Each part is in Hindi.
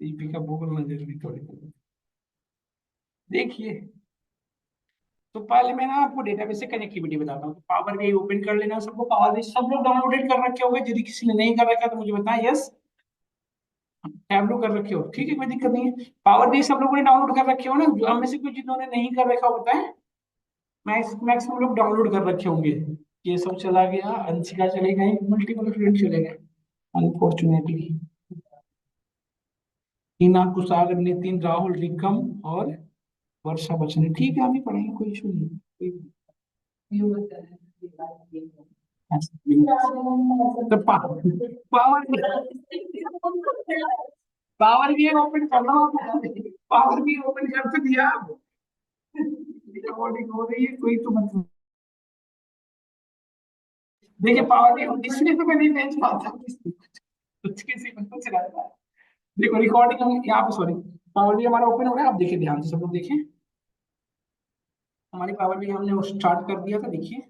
दीपिका गूगल में जरूरी थोड़ी। देखिए, तो पहले मैं ना आपको डेटाबेस से कनेक्टिविटी बताता हूँ। पावर बीआई ओपन कर लेना सबको। पावर बीआई सब लोग डाउनलोडेड कर रखे होंगे, यदि किसी ने नहीं कर रखा तो मुझे बताएं। यस, टैबलू कर रखे हो, ठीक है, कोई दिक्कत नहीं है। पावर बीआई सब लोगों ने डाउनलोड कर रखे हो ना? जो हम में से कुछ जिन्होंने नहीं कर रखा हो बताएं। मैक्सिमम लोग डाउनलोड कर रखे होंगे। ये सब चला गया, अंशिका चले गए, मल्टीपल फ्रेंड चले गए अनफॉर्चुनेटली। हिना कुसागर, नितिन, राहुल, रिकम और वर्षा बच्चन, ठीक है, हम ही पढ़ेंगे, कोई इशू नहीं है। तो पावर पावर भी ओपन कर रहा हूँ। पावर भी ओपन कर तो दिया अब। रिकॉर्डिंग हो रही है, कोई तो मतलब। देखिए पावर भी, इसलिए तो मैं नहीं भेज पाता कुछ किसी को कुछ रहता है। देखो रिकॉर्डिंग हम यहाँ पे, सॉरी, पावर भी हमारा ओपन हो रहा है। आप देखिए ध्यान से, सब लोग देखें। हमारी पावर भी हमने वो स्टार्ट कर दिया था, देखिए।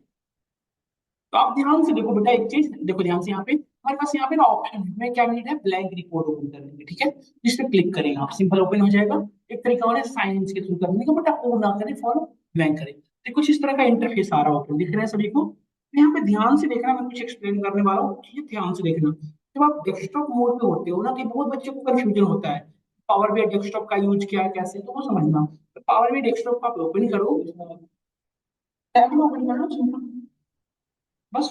तो आप ध्यान से देखो बेटा, एक चीज देखो ध्यान से। यहाँ पे हमारे पास यहाँ पे ना ऑप्शन में क्या मिल रहा है, ब्लैंक रिपोर्ट ओपन करने के, ठीक है। इस पे क्लिक करेंगे आप, सिंपल ओपन हो जाएगा। एक तरीका और है साइन इन के थ्रू करने का, बट आप वो ना करें, फॉलो ब्लैंक करें। तो कुछ इस तरह का इंटरफेस आ रहा होगा, दिख रहा है सभी को? तो यहाँ पे ध्यान से देखना, मैं कुछ एक्सप्लेन करने वाला हूँ, ये ध्यान से देखना। जब आप डेस्कटॉप मोड पे होते हो ना, तो बहुत बच्चों को कंफ्यूजन होता है, पावर बी डेस्कटॉप का यूज क्या है, कैसे, तो वो समझना। तो पावर बी डेस्कटॉप का आप ओपन करो, टैब में ओपन करना, सिंपल, बस।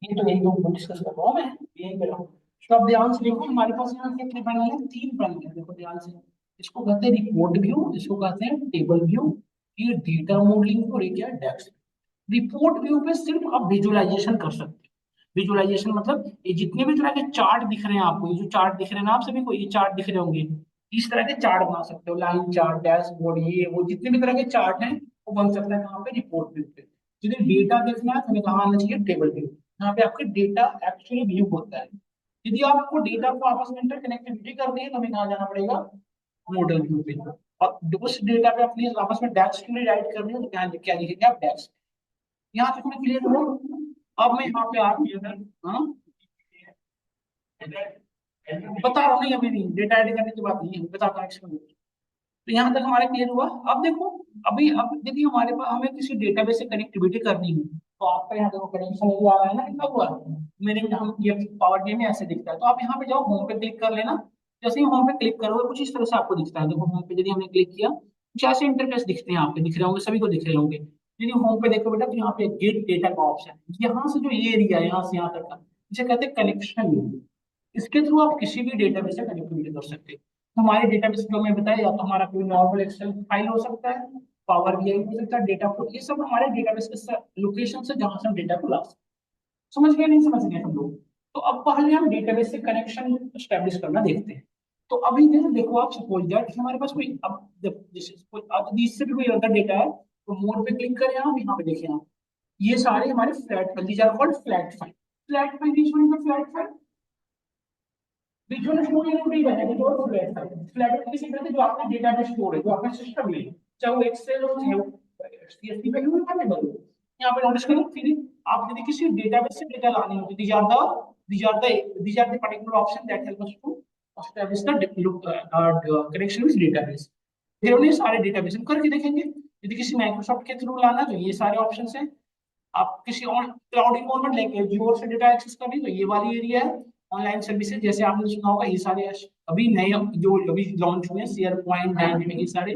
ये तो यही तो डिस्कस कर रहा हूँ मैं, यही कर रहा हूँ। तो अब ध्यान से देखो, हमारे पास यहाँ कितने पैनल है, 3 पैनल है, देखो ध्यान से। इसको कहते हैं रिपोर्ट व्यू, इसको कहते हैं टेबल व्यू, ये डेटा मॉडलिंग और ये क्या है, डेस्क। रिपोर्ट व्यू पे सिर्फ आप विजुअलाइजेशन कर सकते हो। विजुअलाइजेशन मतलब ये जितने भी तरह के चार्ट दिख रहे हैं आपको, ये जो चार्ट दिख रहे हैं ना आप सभी को, ये चार्ट दिख रहे होंगे, इस तरह के चार्ट बना सकते हो, लाइन चार्ट, डैशबोर्ड, ये वो जितने भी तरह के चार्ट हैं वो बन सकता है कहाँ पे, रिपोर्ट व्यू पे। यदि डेटा देखना है तो हमें कहाँ आना चाहिए, टेबल व्यू। यहाँ पे आपके डेटा एक्चुअली व्यू होता है। यदि आपको डेटा को आपस में इंटरकनेक्टिविटी करनी है तो हमें कहाँ जाना पड़ेगा, मॉडल व्यू पे। और उस डेटा पे अपनी आपस में डैक्स के लिए राइट करनी है तो क्या लिखेंगे आप, डैक्स। यहाँ तक मैं क्लियर हूँ? अब मैं यहाँ पे आ गया। हाँ, बता रहा हूँ, नहीं अभी नहीं, डेटा ऐड करने की बात नहीं है, बताता हूँ एक्सप्लेन। तो यहाँ तक हमारे क्लियर हुआ। अब देखो, अभी अब यदि हमारे पास हमें किसी डेटाबेस से कनेक्टिविटी करनी है, तो आपका यहाँ देखो कनेक्शन ये आ रहा है ना, कितना हुआ मेरे हम ये पावर डे में ऐसे दिखता है। तो आप यहाँ पे जाओ, होम पे क्लिक कर लेना। जैसे ही होम पे क्लिक करोगे कुछ इस तरह से आपको दिखता है, देखो होम पे यदि हमने क्लिक किया, कुछ ऐसे इंटरफेस दिखते हैं, आपके दिख रहे होंगे, सभी को दिख रहे होंगे। यदि होम पे देखो बेटा, तो यहाँ पे गेट डेटा का ऑप्शन है, यहाँ से जो ये एरिया है यहाँ से यहाँ तक का, इसे कहते हैं कनेक्शन। इसके थ्रू आप किसी भी डेटाबेस से कनेक्टिविटी कर सकते हैं। तो हमारे डेटाबेस जो मैं बताया, या तो हमारा कोई नॉर्मल एक्सेल फाइल हो सकता है, पावर बीआई हो सकता है, डेटा फ्लो, ये सब हमारे डेटाबेस के लोकेशन से जहां से हम डेटा को ला सकते हैं। समझ गए नहीं समझ गए हम लोग? तो अब पहले हम डेटाबेस से कनेक्शन स्टैब्लिश करना देखते हैं। तो अभी जैसे देखो, आप सपोज दैट हमारे पास कोई, अब जब जैसे अब इससे भी कोई अदर डेटा है, तो मोड पे क्लिक करें आप, यहाँ पे देखें आप, ये सारे हमारे flat file, these are called flat file. Flat file, बीच में flat file, visual store unit ही बनेगी, तो फ्लैट फाइल, फ्लैट फाइल किसी तरह से जो आपका डेटा में स्टोर है, जो आपका सिस्टम में है, चाहे वो एक्सेल हो, चाहे वो सीएसवी में हो, या यहाँ पे नोटिस करो फिर, आप यदि किसी डेटाबेस से डेटा लानी हो, these are the particular option that help us to establish the connection with database। फिर उन्हें सारे डेटाबेस हम करके देखेंगे। यदि किसी माइक्रोसॉफ्ट के थ्रू लाना, तो ये सारे ऑप्शन है। आप किसी और क्लाउड इन्वायरमेंट लाइक एज्योर से डेटा एक्सेस करनी, तो ये वाली एरिया है। ऑनलाइन सर्विसेज जैसे आपने सुना होगा, ये सारे अभी नए जो अभी लॉन्च हुए हैं, शेयर पॉइंट, डायनेमिक, ये सारे,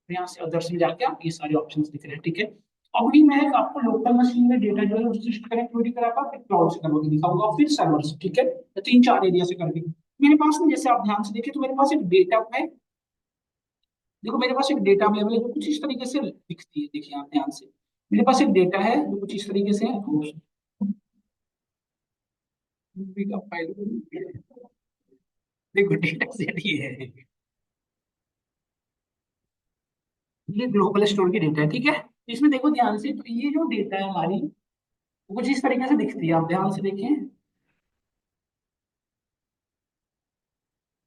यहाँ से अदर्स में जाके आप ये सारे ऑप्शंस दिख रहे हैं, ठीक है। अभी मैं एक आपको लोकल मशीन में डेटा जो है उससे कनेक्टिविटी कराता हूँ, फिर क्लाउड से करके दिखाऊंगा, फिर सर्वर से, ठीक है। तो 3-4 एरिया से करके मेरे पास में, जैसे आप ध्यान से देखिए, तो मेरे पास एक डेटा है। देखो मेरे पास एक डेटा अवेलेबल है जो कुछ इस तरीके से दिखती है, देखिए आप ध्यान से। मेरे पास एक डेटा है जो कुछ इस तरीके से है, का फाइल, देखो डेटा सेट ये है, ये ग्लोबल स्टोर की डेटा है, ठीक है। इसमें देखो ध्यान से, तो ये जो डेटा है हमारी, वो कुछ इस तरीके से दिखती है, आप ध्यान से देखें।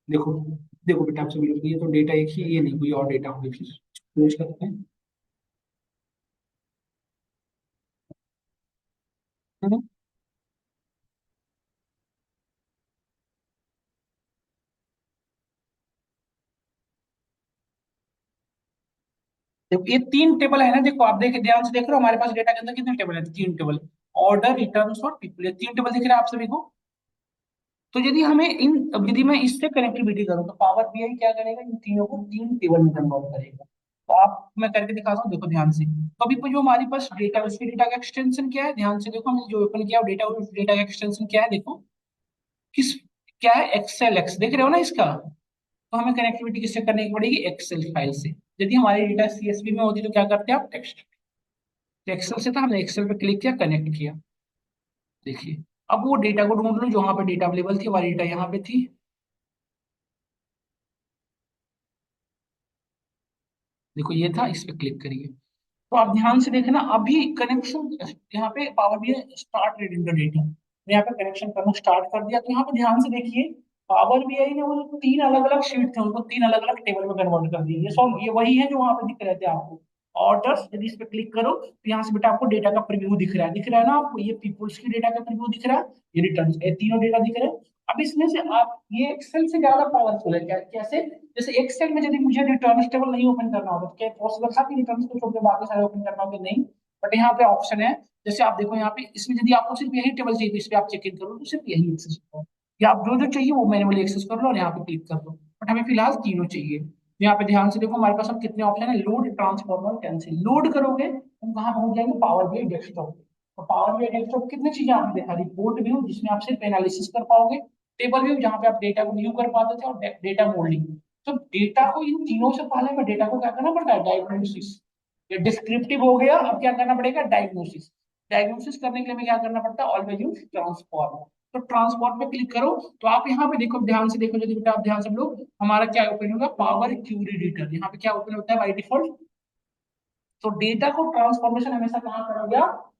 देखो, देखो बेटा, आपसे बिल्कुल, ये तो डेटा एक ही, ये नहीं कोई और डेटा होगी, फिर क्लोज करते हैं। हम्म, देखो ये तीन टेबल है ना, देखो आप देख ध्यान से देख रहे हो हमारे पास डेटा के अंदर कितने टेबल है, तीन टेबल। ऑर्डर, रिटर्न्स और पीपल, ये तीन टेबल दिख रहे हैं आप सभी को। तो यदि हमें इन, अब यदि मैं इससे कनेक्टिविटी करूँ तो पावर बीआई क्या करेगा, इन तीनों को तीन टेबल में कन्वर्ट करेगा। तो आप, मैं करके दिखाता हूँ, देखो ध्यान से। तो अभी जो हमारे पास डेटा, उसके डेटा का एक्सटेंशन क्या है, ध्यान से देखो, हमने जो ओपन किया डेटा, उस डेटा का एक्सटेंशन क्या है, देखो किस, क्या है, एक्सेल एक्स, देख रहे हो ना इसका। तो हमें कनेक्टिविटी किससे करने की पड़ेगी, एक्सेल फाइल से। यदि हमारी डेटा सीएसवी में होती तो क्या करते हैं आप, टेक्स्ट। तो एक्सेल से था, हमने एक्सेल पे क्लिक किया, कनेक्ट किया। देखिए, अब वो डेटा को ढूंढ लो जहां पे डेटा अवेलेबल थी, हमारी डेटा यहाँ पे थी। देखो ये था, इस पे क्लिक करिए। तो आप ध्यान से देखना, अभी कनेक्शन यहाँ पे पावर भी स्टार्ट रीडिंग द डेटा, यहाँ पे कनेक्शन करना स्टार्ट कर दिया। तो यहाँ पे ध्यान से देखिए, पावर बीआई ने वो जो तीन अलग अलग शीट थे उनको तीन अलग अलग टेबल में कन्वर्ट कर दिया। ये सॉल्व, ये वही है जो वहां पे दिख रहे थे आपको ऑर्डर्स। यदि इस पे क्लिक करो तो यहाँ से बेटा आपको डेटा का प्रीव्यू दिख रहा है, दिख रहा है ना आपको, ये पीपुल्स की डेटा का प्रीव्यू दिख रहा है, ये रिटर्न, ये तीनों डेटा दिख रहे हैं। अब इसमें से आप, ये एक्सेल से ज्यादा पावरफुल है, क्या कैसे, जैसे एक्सेल में यदि मुझे रिटर्न टेबल नहीं ओपन करना होगा तो क्या पॉसिबल था कि रिटर्न को छोड़ के बाकी सारे ओपन करना होगा, नहीं। बट यहाँ पे ऑप्शन है, जैसे आप देखो यहाँ पे, इसमें यदि आपको सिर्फ यही टेबल चाहिए तो इस पे आप चेक इन करो तो सिर्फ यही एक्सेस करो, या आप जो जो चाहिए वो मैनुअली एक्सेस कर लो और यहाँ पे क्लिक कर दो। बट हमें फिलहाल तीनों चाहिए। तो यहाँ पे ध्यान से देखो, हमारे पास अब कितने ऑप्शन है, लोड, ट्रांसफॉर्मर, कैंसिल। लोड करोगे हम कहाँ पहुंच जाएंगे, पावर बीआई डेस्कटॉप। तो पावर बीआई डेस्कटॉप कितनी चीजें आपने देखा, रिपोर्ट व्यू जिसमें आप सिर्फ एनालिसिस कर पाओगे, टेबल व्यू जहाँ पे आप डेटा को व्यू कर पाते थे, और डेटा मॉडलिंग। तो डेटा को, इन तीनों से पहले हमें डेटा को क्या करना पड़ता है, डायग्नोसिस। ये डिस्क्रिप्टिव हो गया, अब क्या करना पड़ेगा, डायग्नोसिस। डायग्नोसिस करने के लिए हमें क्या करना पड़ता है, ऑलवेज यूज ट्रांसफॉर्म। तो ट्रांसफॉर्म पे क्लिक करो। तो आप यहाँ पे देखो, ध्यान से देखो, यदि बेटा आप ध्यान से लोग, हमारा क्या ओपन होगा, पावर क्यूरी एडिटर, यहाँ पे क्या ओपन होता है बाई डिफॉल्ट। तो डेटा को ट्रांसफॉर्मेशन हमेशा कहाँ करोगे आप,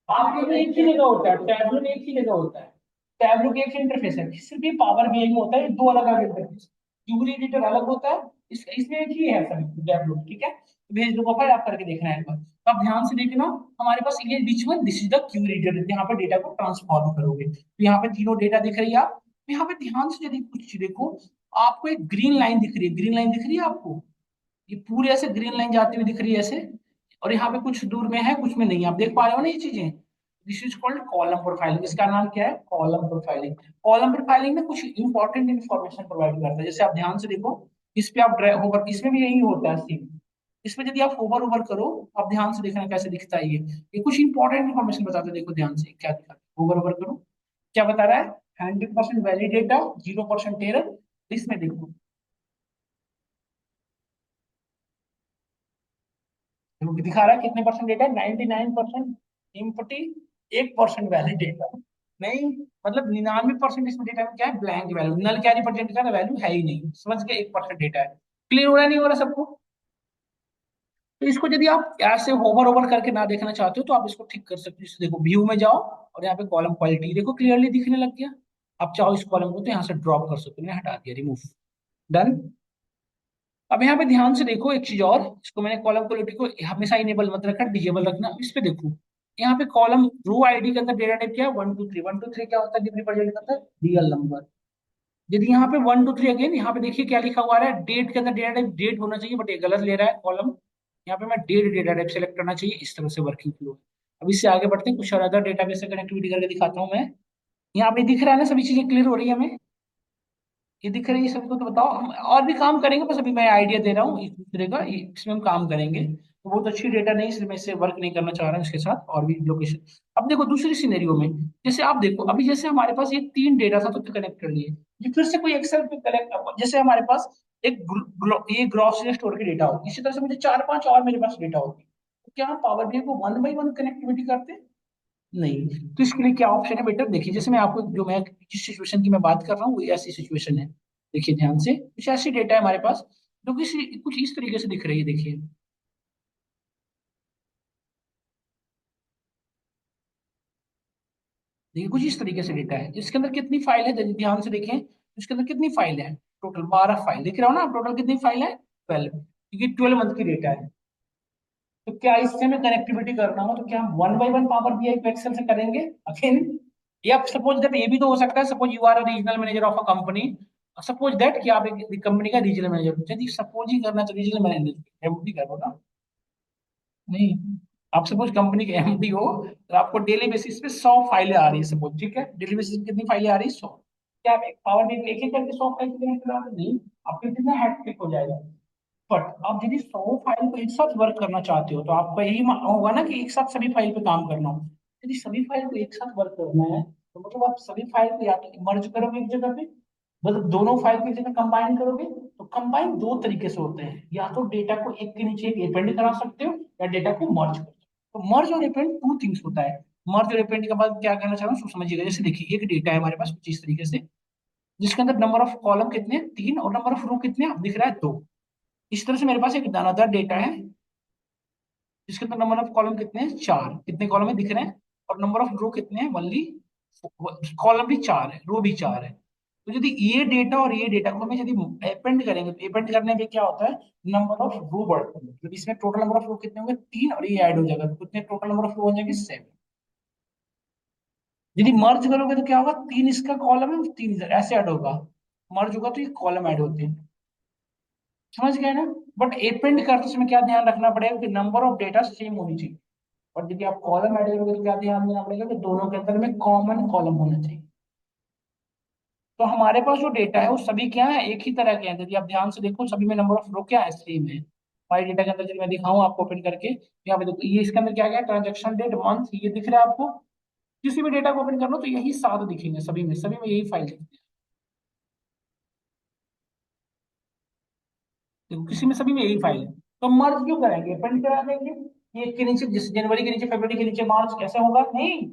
आपके में एक ही जगह होता है, टैबलू में एक ही जगह होता है। टैबलू के एक इंटरफेस है, सिर्फ ये पावर बीआई में होता है, ये दो अलग अलग इंटरफेस। क्यूरी एडिटर अलग होता है, इसमें एक ही है सभी टैबलू, ठीक है। तो भेज दूंगा फाइल, आप करके देखना है एक बार। तो आप ध्यान से देखना, हमारे पास ये बीच में, this is the query editor, यहाँ पे डेटा को ट्रांसफॉर्म करोगे तो यहाँ पे तीनों डेटा दिख रही है आप। तो यहाँ पे ध्यान से यदि कुछ देखो, आपको एक ग्रीन लाइन दिख रही है, ग्रीन लाइन दिख रही है आपको, ये पूरी ऐसे ग्रीन लाइन जाती हुई दिख रही है ऐसे। और यहाँ पे कुछ दूर में है, कुछ में नहीं है, आप देख पा रहे हो ना ये चीजें। This is called column profiling, इसका नाम क्या है, कॉलम प्रोफाइलिंग। कॉलम प्रोफाइलिंग में कुछ इंपॉर्टेंट इन्फॉर्मेशन प्रोवाइड करता है, जैसे आप ध्यान से देखो, इस पे आप ड्रैग होवर, इसमें भी यही होता है सेम। इसमें यदि आप होवर ओवर करो, आप ध्यान से देखना कैसे दिखता है ये कुछ इंपॉर्टेंट इन्फॉर्मेशन बताते हैं, देखो ध्यान से क्या दिखा है, होवर ओवर करो, क्या बता रहा है, 100% वैलिड डेटा, 0% एरर। इसमें देखो, दिखा रहा है कितने percent data, 99% empty, 1% valid data. नहीं, मतलब 99% इसमें डेटा में क्या है, ब्लैंक वैल्यू, नल क्या रिप्रेजेंट कर रहा है, वैल्यू है ही नहीं, समझ गए, 1% डेटा है। क्लियर हो रहा है, नहीं हो रहा सबको। तो इसको यदि आप ऐसे होवर ओवर करके ना देखना चाहते हो तो आप इसको ठीक कर सकते हो, जैसे देखो व्यू में जाओ और यहाँ पे कॉलम क्वालिटी देखो, क्लियरली दिखने लग गया। आप चाहो इस कॉलम को तो यहाँ से ड्रॉप कर सकते हो, मैंने हटा दिया, रिमूव, डन। अब यहाँ पे ध्यान से देखो एक चीज और, इसको मैंने कॉलम क्वालिटी को हमेशा इनेबल मत रखना, डिजेबल रखना। इस पे देखो, यहाँ पे कॉलम रो आईडी के अंदर डेटा टाइप क्या है, 1 2 3, 1 2 3 क्या होता है, रिप्रेजेंट करता है रियल नंबर। यदि यहाँ पे 1 2 3 अगेन, यहाँ पे देखिए क्या लिखा हुआ है, डेट के अंदर डेटा टाइप डेट होना चाहिए, बट ये गलत ले रहा है कॉलम। यहाँ पे मैं डेट डेटा टाइप सेलेक्ट करना चाहिए, इस तरह से वर्किंग फ्लो। अब इससे आगे बढ़ते हैं, कुछ और अदर डेटाबेस से कनेक्टिविटी करके दिखाता हूँ मैं। यहाँ पे दिख रहा है ना, सभी चीजें क्लियर हो रही है हमें, ये दिख रही है सबको, तो बताओ, हम और भी काम करेंगे, बस अभी मैं आइडिया दे रहा हूँ एक दूसरे का, इसमें हम काम करेंगे। तो बहुत अच्छी डेटा नहीं, इसलिए मैं इससे वर्क नहीं करना चाह रहा हूँ, इसके साथ और भी लोकेशन। अब देखो दूसरी सिनेरियो में, जैसे आप देखो, अभी जैसे हमारे पास ये तीन डेटा था तो कनेक्ट कर लिए, ये फिर से कोई एक्सेल पे कनेक्ट, जैसे हमारे पास एक ये ग्रोसरी स्टोर की डेटा होगी, इसी तरह से मुझे चार पांच और मेरे पास डेटा होगी, तो क्या हम पावर बीआई को 1 बाई 1 कनेक्टिविटी करते हैं, नहीं। तो इसके लिए क्या ऑप्शन है बेटा, देखिए, जैसे मैं आपको, जो मैं जिस सिचुएशन की मैं बात कर रहा हूँ वो ऐसी सिचुएशन है। देखिए ध्यान से, कुछ ऐसी डेटा है हमारे पास जो किसी कुछ इस तरीके से दिख रही है, देखिए। देखिए कुछ इस तरीके से डेटा है, इसके अंदर कितनी फाइल है, ध्यान से देखें, इसके अंदर कितनी फाइल है, टोटल 12 फाइल, दिख रहा हो ना, टोटल कितनी फाइल है, 12, क्योंकि 12 मंथ की डेटा है। तो क्या इससे हमें कनेक्टिविटी करना हो तो क्या हम 1 बाई 1 पावर बीआई को एक्सेल से करेंगे अगेन, या सपोज दैट ये भी तो हो सकता है, suppose you are a regional manager of a company, suppose that कि आप एक कंपनी का रीजनल मैनेजर, यदि सपोज ही करना तो रीजनल मैनेजर भी करो ना, नहीं, आप सपोज कंपनी के एमडी हो, तो आपको डेली बेसिस पे 100 फाइलें आ रही है सपोज, ठीक है, डेली बेसिस पे कितनी फाइलें आ रही है? 100। क्या आप एक पावर में एक एक करके 100 फाइल कनेक्ट करा रहे? नहीं, आपके कितना हैट्रिक हो जाएगा। बट आप यदि 100 फाइल को एक साथ वर्क करना चाहते हो, तो आपको यही होगा ना कि एक साथ सभी फाइल पे काम करना हो। यदि सभी फाइल को एक साथ वर्क करना है, तो मतलब आप सभी फाइल को या तो मर्ज करोगे एक जगह पे, मतलब दोनों फाइल की जगह कंबाइन करोगे। तो कंबाइन दो तरीके से होते हैं, या तो डेटा को एक के नीचे एक अपेंड करा सकते हो, या डेटा को मर्ज कर सकते हो। तो मर्ज और अपेंड टू थिंग्स होता है। मर्ज और अपेंड के बाद क्या कहना चाह रहा हूँ उसको समझिएगा। जैसे देखिए, एक डेटा है हमारे पास कुछ इस तरीके से, जिसके अंदर नंबर ऑफ कॉलम कितने हैं? 3, और नंबर ऑफ रो कितने हैं? अब दिख रहा है 2। इस तरह से मेरे पास एक दानादार डेटा है, जिसके अंदर नंबर ऑफ कॉलम कितने हैं? 4। कितने कॉलम है दिख रहे हैं? और नंबर ऑफ रो कितने हैं? ओनली, कॉलम भी 4 है, रो भी 4 है। तो यदि ये डेटा और ये डेटा को हमें यदि अपेंड करेंगे, तो अपेंड करने में क्या होता है, नंबर ऑफ रो बढ़ते हैं। तो इसमें टोटल नंबर ऑफ रो कितने होंगे? 3, और ये ऐड हो जाएगा, तो कितने टोटल नंबर ऑफ रो हो जाएंगे? 7। यदि मर्ज करोगे तो क्या होगा, 3 इसका कॉलम है, 3 इधर, ऐसे ऐड होगा। मर्ज होगा तो ये कॉलम ऐड होते हैं। समझ गए ना? बट अपेंड करते समय क्या ध्यान रखना पड़ेगा कि नंबर ऑफ डेटा सेम होनी चाहिए। और यदि आप कॉलम ऐड करोगे तो क्या ध्यान देना पड़ेगा कि दोनों के अंदर में कॉमन कॉलम होना चाहिए। तो हमारे पास जो डेटा है वो सभी क्या है, एक ही तरह के हैं। यदि आप ध्यान से देखो, सभी में नंबर ऑफ रो क्या है, सेम है। हमारे डेटा के अंदर यदि मैं दिखाऊं आपको ओपन करके, यहाँ पे देखो, ये इसके अंदर क्या क्या, ट्रांजेक्शन डेट, मंथ, ये दिख रहा है आपको। किसी भी डेटा को ओपन कर लो तो यही 7 दिखेंगे, सभी में यही फाइल दिखती है। देखो, किसी में सभी में यही फाइल है। तो मर्ज क्यों करेंगे, प्रिंट करा देंगे। ये एक के नीचे, जिस जनवरी के नीचे फरवरी के नीचे मार्च, कैसे होगा? नहीं,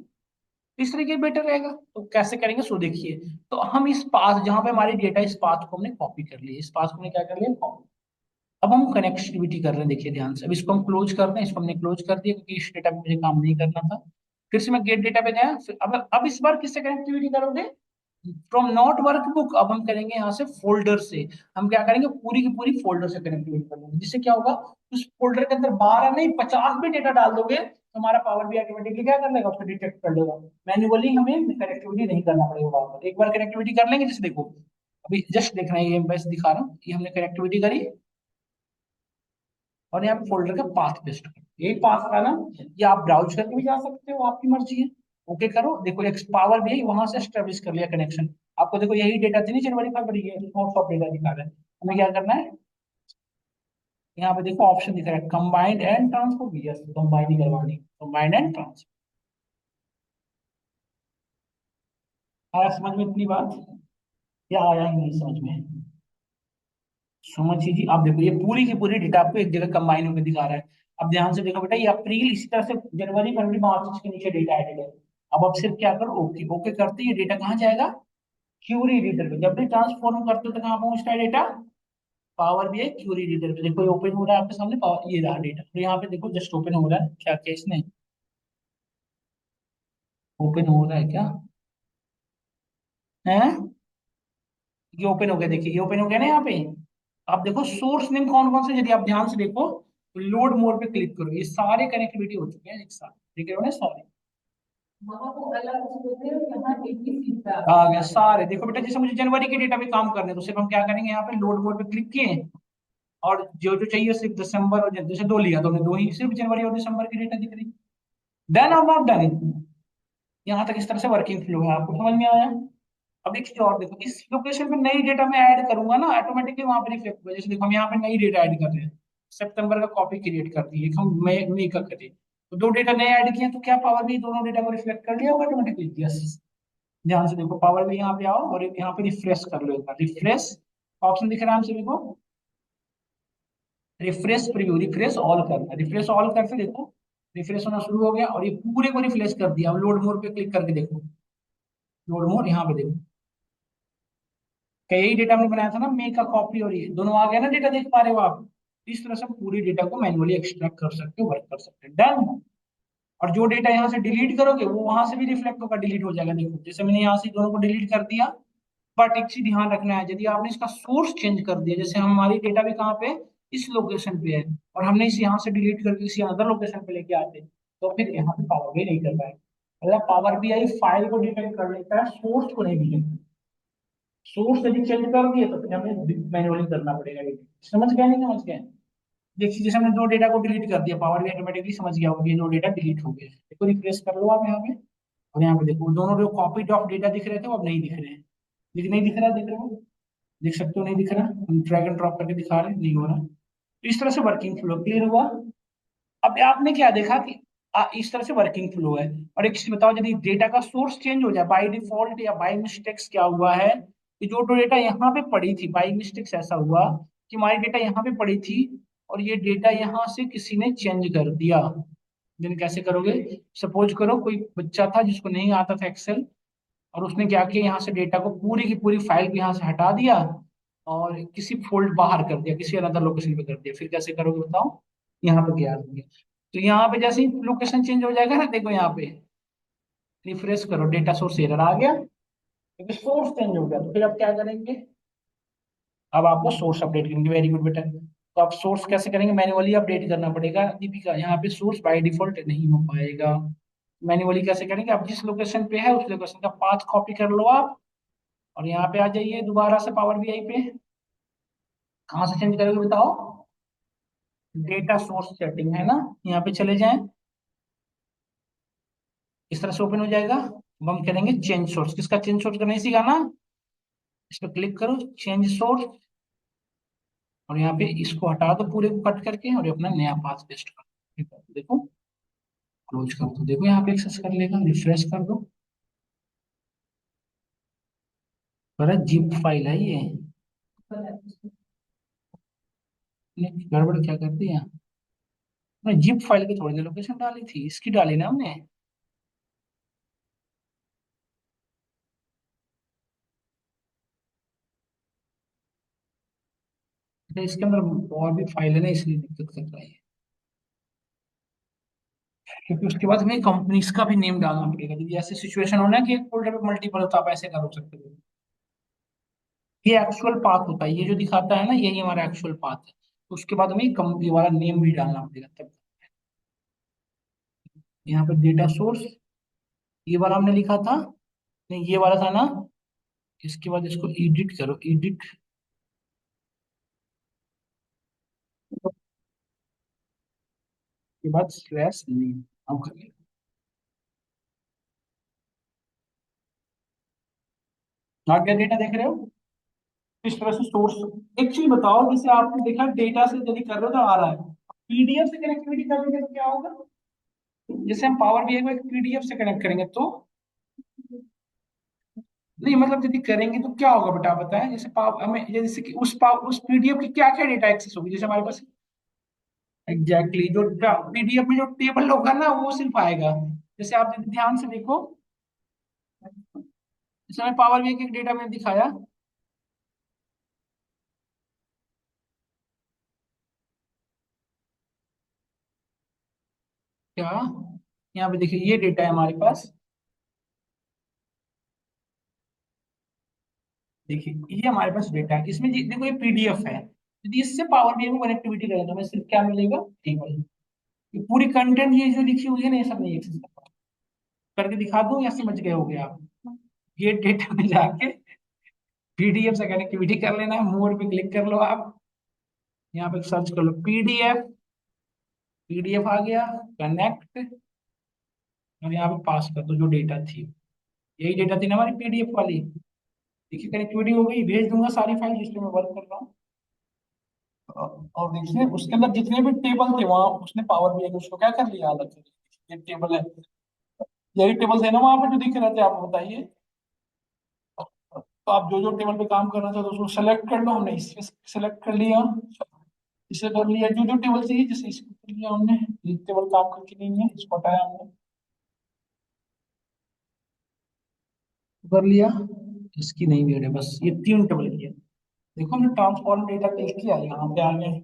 इस तरीके बेटर रहेगा। तो कैसे करेंगे सो देखिए। तो हम इस पाथ, जहां पे हमारी डेटा, इस पाथ को हमने कॉपी कर लिया, इस पाथ को हमने क्या कर लिया, कॉपी। अब हम कनेक्टिविटी कर रहे हैं, देखिए ध्यान से। अब इसको हम क्लोज कर दें, इसको हमने क्लोज कर दिया क्योंकि इस डेटा पे मुझे काम नहीं करना था। फिर से मैं गेट डेटा पे गया, अब इस बार किससे कनेक्टिविटी करोगे? From not workbook. अब हम करेंगे यहाँ से फोल्डर से। हम क्या करेंगे, पूरी की पूरी फोल्डर से कनेक्टिविटी कर लेंगे, जिससे क्या होगा, उस फोल्डर के अंदर 12 नहीं 50 भी डेटा डाल दोगे तो हमारा पावर भी ऑटोमेटिकली क्या कर लेगा, उसको डिटेक्ट कर लेगा। मैन्युअली हमें कनेक्टिविटी नहीं करना पड़ेगा। बार एक बार कनेक्टिविटी कर लेंगे, जैसे देखो, अभी जस्ट देखना है, ये बस दिखा रहा हूँ, ये हमने कनेक्टिविटी करी, और यहाँ पे फोल्डर का पाथ पेस्ट करो, यही पाथ का ना। ये आप ब्राउज करके भी जा सकते हो, आपकी मर्जी है। ओके करो, देखो एक पावर भी वहां से एस्टेब्लिश कर लिया कनेक्शन। आपको देखो यही डेटा थी ना जनवरी फरवरी, ये नोट्स ऑफ डेटा दिखा रहा है। हमें क्या करना है, यहाँ पे देखो ऑप्शन दिख रहा है, combined and transfer. Yes, combine ही करवानी, कंबाइंड एंड ट्रांसफर। आया समझ में इतनी बात, या आया ही नहीं समझ में? समझिए जी, आप देखो ये पूरी की पूरी डेटा आपको एक जगह कंबाइन होकर दिखा रहा है। अब ध्यान से देखो बेटा, ये अप्रैल, इसी तरह से जनवरी फरवरी मार्च, इसके नीचे डेटा एडेड है। अब आप सिर्फ क्या करो, ओके ओके करते ही ये डेटा कहाँ जाएगा, क्यूरी रीडर पे। जब भी ट्रांसफॉर्म करते हो तो कहाँ पहुंचता है डेटा, पावर भी है क्यूरी रीडर पे। देखो ये ओपन हो रहा है आपके सामने, पावर, ये रहा डेटा। तो यहाँ पे देखो जस्ट ओपन हो रहा है, क्या क्या इसने ओपन हो रहा है क्या है? ये ओपन हो गया, देखिए ये ओपन हो गया ना यहाँ पे। आप देखो सोर्स नेम कौन कौन से, यदि आप ध्यान से देखो, लोड मोड पे क्लिक करो, ये सारे कनेक्टिविटी हो चुके हैं एक साथ, ठीक है ना सारे। वहाँ को अलग से देते हैं, यहाँ एक ही चीज पे आ गया सारे। देखो बेटा, जैसे मुझे जनवरी के डेटा पे काम करने हैं, तो सिर्फ हम क्या करेंगे, यहाँ पे लोड मोड पे क्लिक किए, और जो जो चाहिए सिर्फ दिसंबर और जैसे दो लिया तो हमने दो ही, सिर्फ जनवरी और दिसंबर की डेटा दिख रही। डन और नॉट डन इट। यहाँ तक इस तरह से वर्किंग फ्लो है, आपको समझ में आया? अब एक चीज और देखो, इस लोकेशन पे नई डेटा मैं ऐड करूंगा ना, ऑटोमेटिकली वहां पे रिफ्लेक्ट होगा। जैसे देखो, हम यहाँ पे नई डेटा ऐड कर रहे हैं, सितंबर का कॉपी क्रिएट कर दी, एक हम मई का करें, तो दो डेटा नए ऐड किए, तो क्या पावर भी दोनों डेटा को रिफ्लेक्ट कर लिया होगा ऑटोमेटिकली? यस। ध्यान से देखो, पावर भी यहाँ पे आओ और यहाँ पे रिफ्रेश कर लो एक बार, रिफ्रेश ऑप्शन दिख रहा है हमसे, देखो रिफ्रेश प्रीव्यू, रिफ्रेश ऑल करना, रिफ्रेश ऑल करके देखो, रिफ्रेश होना शुरू हो गया, और ये पूरे को रिफ्रेश कर दिया। अब लोड मोड पे क्लिक करके देखो, लोड मोड यहाँ पे देखो, कई डेटा हमने बनाया था ना, मे का कॉपी, और ये दोनों आ गया ना डेटा, देख पा रहे हो आप? इस तरह से पूरी डेटा को मैन्युअली एक्सट्रैक्ट कर सकते हो, वर्क कर सकते हैं। डन। और जो डेटा यहाँ से डिलीट करोगे वो वहां से भी रिफ्लेक्ट होकर डिलीट हो जाएगा। देखो जैसे मैंने यहाँ से दोनों को डिलीट कर दिया। बट एक चीज ध्यान रखना है, यदि आपने इसका सोर्स चेंज कर दिया, जैसे हमारी डेटा भी कहाँ पे, इस लोकेशन पे है, और हमने इसे यहाँ से डिलीट करके किसी अदर लोकेशन पे लेके आते, तो फिर यहाँ पे पावर भी नहीं कर पाएंगे। मतलब पावर भी आई फाइल को डिटेक्ट कर लेता है, सोर्स को नहीं डिटेक्ट। सोर्स यदि चेंज कर दिए तो फिर हमें मैन्युअली करना पड़ेगा। समझ गया नहीं समझ गया? देखिए जैसे हमने दो डेटा को डिलीट कर दिया, पावर भी ऑटोमेटिकली समझ गया होगा ये दो डेटा डिलीट हो गए। देखो रिफ्रेश कर लो आप यहाँ पे, और यहाँ पे देखो दोनों जो कॉपी ऑफ डेटा दिख रहे थे वो अब नहीं दिख रहे हैं। नहीं दिख रहा, दिख रहा हो, देख सकते हो नहीं दिख रहा, हम ड्रैग एंड ड्रॉप करके दिखा रहे हैं, नहीं हो रहा। तो इस तरह से वर्किंग फ्लो क्लियर हुआ। अब आपने क्या देखा कि इस तरह से वर्किंग फ्लो है। और एक चीज बताओ, यदि डेटा का सोर्स चेंज हो जाए बाय डिफॉल्ट या बाय मिस्टेक्स, क्या हुआ है कि जो डेटा यहाँ पे पड़ी थी बाय मिस्टेक्स, ऐसा हुआ कि हमारी डेटा यहाँ पे पड़ी थी और ये डेटा यहाँ से किसी ने चेंज कर दिया। देन कैसे करोगे? सपोज करो कोई बच्चा था जिसको नहीं आता था एक्सेल, और उसने क्या किया, यहाँ से डेटा को पूरी की पूरी फाइल को यहाँ से हटा दिया और किसी फोल्ड बाहर कर दिया, किसी अनदर लोकेशन पे कर दिया। फिर कैसे करोगे बताओ? यहाँ पे क्या करोगे? तो यहाँ पे जैसे ही लोकेशन चेंज हो जाएगा ना, देखो यहाँ पे रिफ्रेश करो, डेटा सोर्स एरर आ गया क्योंकि सोर्स चेंज हो गया। तो फिर अब क्या करेंगे? अब आपको सोर्स अपडेट करेंगे। वेरी गुड बेटा। तो आप सोर्स कैसे करेंगे? मैन्युअली अपडेट करना पड़ेगा दीपिका, यहाँ पे सोर्स बाय डिफॉल्ट नहीं हो पाएगा। मैन्युअली कैसे करेंगे? आप जिस लोकेशन पे है उस लोकेशन का पाथ कॉपी कर लो आप, और यहाँ पे आ जाइए दोबारा से पावर बीआई पे। कहाँ से चेंज करोगे बताओ? डेटा सोर्स सेटिंग है ना, यहाँ पे चले जाएं, इस तरह से ओपन हो जाएगा। अब हम करेंगे चेंज सोर्स। किसका चेंज सोर्स करना है? इसी का ना। इस पर क्लिक करो, चेंज सोर्स, और यहाँ पे इसको हटा दो पूरे को कट करके, और अपना नया पाथ पेस्ट करो। देखो क्लोज कर दो, देखो यहाँ पे एक्सेस कर लेगा। रिफ्रेश कर दो, पर जिप फाइल है ये। गड़बड़ क्या कर दी यहाँ? हमने जिप फाइल की थोड़ी ना लोकेशन डाली थी, इसकी डाली ना हमने। तो इसके अंदर और भी फाइल है ना, इसलिए दिक्कत कर रहा है। क्योंकि उसके बाद हमें कंपनीज का भी नेम डालना पड़ेगा। यदि ऐसी सिचुएशन हो ना कि एक फोल्डर पे मल्टीपल हो, तो आप ऐसे कर सकते हो। ये एक्चुअल पाथ होता है, ये जो दिखाता है ना यही हमारा एक्चुअल पाथ है। तो उसके बाद हमें कंपनी वाला नेम भी डालना पड़ेगा तब। यहाँ पे डेटा सोर्स ये वाला हमने लिखा था, नहीं ये वाला था ना। इसके बाद इसको एडिट करो, एडिट के बाद स्लैश नेम हम करेंगे। आगे डेटा देख रहे हो? इस तरह से सोर्स। एक चीज बताओ, जैसे आपने देखा डेटा से यदि कर रहे हो तो आ रहा है, पीडीएफ से कनेक्टिविटी करेंगे तो क्या होगा? जैसे हम पावर बीआई को एक पीडीएफ से कनेक्ट करेंगे तो, नहीं मतलब यदि करेंगे तो क्या होगा बेटा, आप बताएं। जैसे हमें जैसे कि उस पीडीएफ की क्या क्या डेटा एक्सेस होगी, जैसे हमारे पास एग्जैक्टली जो पीडीएफ में जो टेबल होगा ना वो सिर्फ आएगा। जैसे आप यदि ध्यान से देखो, जैसे हमें पावर बीआई के डेटा में दिखाया क्या, यहाँ पे देखिए ये डेटा है हमारे पास। देखिए ये हमारे पास डेटा है, इसमें देखो ये पीडीएफ है। यदि इससे पावर बीआई को कनेक्टिविटी करें तो हमें सिर्फ क्या मिलेगा? टेबल। ये पूरी कंटेंट ये जो लिखी हुई है ना, ये सब नहीं एक्सेस कर करके दिखा दूं या समझ गए होगे आप? ये डेटा में जाके पीडीएफ से कनेक्टिविटी कर लेना है, मोर पे क्लिक कर लो आप, यहाँ पे सर्च कर लो पीडीएफ। पीडीएफ आ गया, कनेक्ट, और यहाँ पे पास कर दो जो डेटा थी। यही डेटा थी ना हमारी पीडीएफ वाली। देखिए कनेक्टिविटी हो गई, भेज दूंगा सारी फाइल जिसपे मैं वर्क कर रहा हूँ। और देखिए उसके अंदर जितने भी टेबल थे वहां उसने पावर बीआई उसको क्या कर लिया अलग से। ये टेबल है, यही टेबल थे ना वहां पे जो दिख रहे थे, आप बताइए। तो आप जो जो टेबल पे काम करना चाहते हो उसको सेलेक्ट कर लो, हमने इससे सेलेक्ट कर लिया, इसे कर लिया, जो जो टेबल चाहिए जैसे इसको कर लिया हमने। ये टेबल काम करके नहीं है, इसको हटाया हमने, कर लिया। इसकी नहीं भी है, बस ये तीन टेबल की है। देखो हमने ट्रांसफॉर्म डेटा क्लिक किया, यहाँ पे आ गए।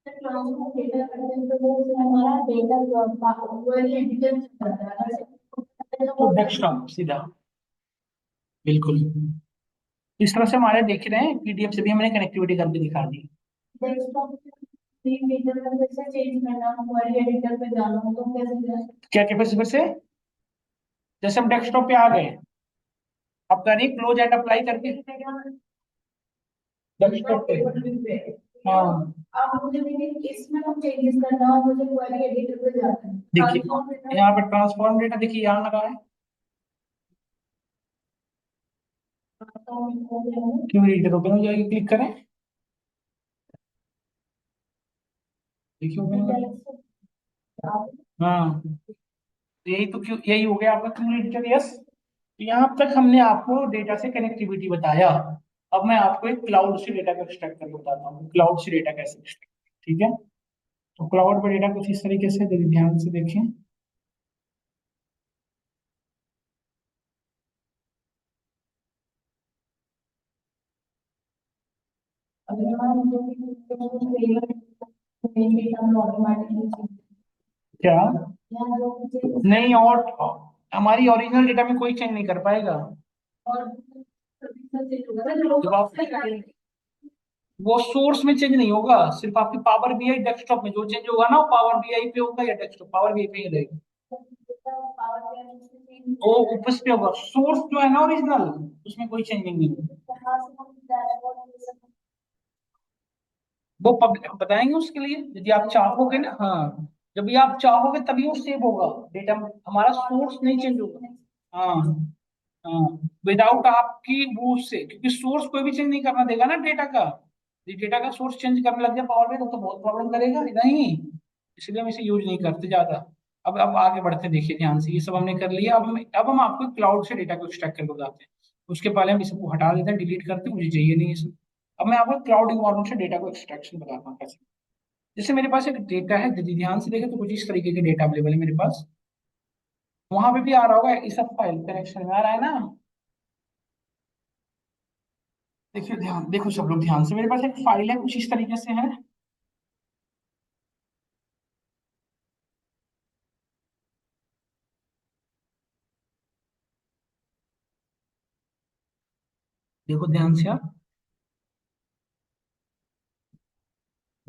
ट्रांसफॉर्म डेटा करते हैं तो वो हमारा डेटा वो एडिटर करता है तो डेस्कटॉप सीधा, बिल्कुल। इस तरह से हमारे देख रहे हैं पीडीएफ से भी हमने कनेक्टिविटी करके दिखा दी। डेस्कटॉप थीम एडिटर में कैसे चेंज करना हो, क्वेरी एडिटर पे जाना हो तो कैसे जाए? क्या क्या फिर से जैसे हम डेस्कटॉप पे आ गए, अब करिए क्लोज एंड अप्लाई करके डेस्कटॉप पे। हाँ आप मुझे देखिए इसमें कुछ चेंजेस करना हो मुझे क्वेरी एडिटर पे जाना है। देखिए यहाँ पे ट्रांसफॉर्म डेटा देखिए यहाँ लगा है, क्यों एडिटर ओपन हो जाएगी, क्लिक करें, देखिए ओपन हो गया। हाँ, यही तो क्यों, यही हो गया आपका क्यों एडिटर, यस। तो यहाँ तक हमने आपको डेटा से कनेक्टिविटी बताया। अब मैं आपको एक क्लाउड से डेटा को एक्सट्रैक्ट करके बताता हूँ, क्लाउड से डेटा कैसे extract, ठीक है। तो क्लाउड पर डेटा कुछ इस तरीके से, जरा ध्यान से देखें। क्या, नहीं, और हमारी ओरिजिनल डेटा में कोई चेंज नहीं कर पाएगा। जब आप, वो सोर्स में चेंज नहीं होगा, सिर्फ आपकी पावर बीआई डेस्कटॉप में जो चेंज होगा ना, वो पावर बीआई पे होगा या डेस्कटॉप पावर बीआई पे ही रहेगा। वो ऊपर पे होगा, सोर्स जो है ना ओरिजिनल, उसमें कोई चेंज नहीं होगा। वो बताएंगे उसके लिए, यदि आप चाहोगे ना, हाँ, जब भी आप चाहोगे तभी वो सेव होगा डेटा, हमारा सोर्स नहीं चेंज होगा। हाँ, हाँ, विदाउट आपकी वो से, क्योंकि सोर्स कोई भी चेंज नहीं करना देगा ना डेटा का। ये डेटा का सोर्स चेंज करने लग जाए पावर में तो बहुत प्रॉब्लम करेगा, नहीं, इसलिए हम इसे यूज नहीं करते ज्यादा। अब आगे बढ़ते, देखिए ध्यान से, ये सब हमने कर लिया। अब हम आपको क्लाउड से डेटा को एक्सट्रैक्ट करके बताते हैं। उसके पहले हम इसको हटा देते हैं, डिलीट करते हैं, मुझे चाहिए नहीं ये सब। अब मैं आपको क्लाउड इन्वायरमेंट से डेटा को एक्सट्रैक्शन बताता हूँ कैसे। जैसे मेरे पास एक डेटा है, यदि ध्यान से देखें तो कुछ इस तरीके के डेटा अवेलेबल है मेरे पास। वहां पे भी आ रहा होगा, इस सब फाइल कनेक्शन में आ रहा है ना। देखिए ध्यान, देखो सब लोग ध्यान से, मेरे पास एक फाइल है कुछ इस तरीके से है। देखो ध्यान से आप,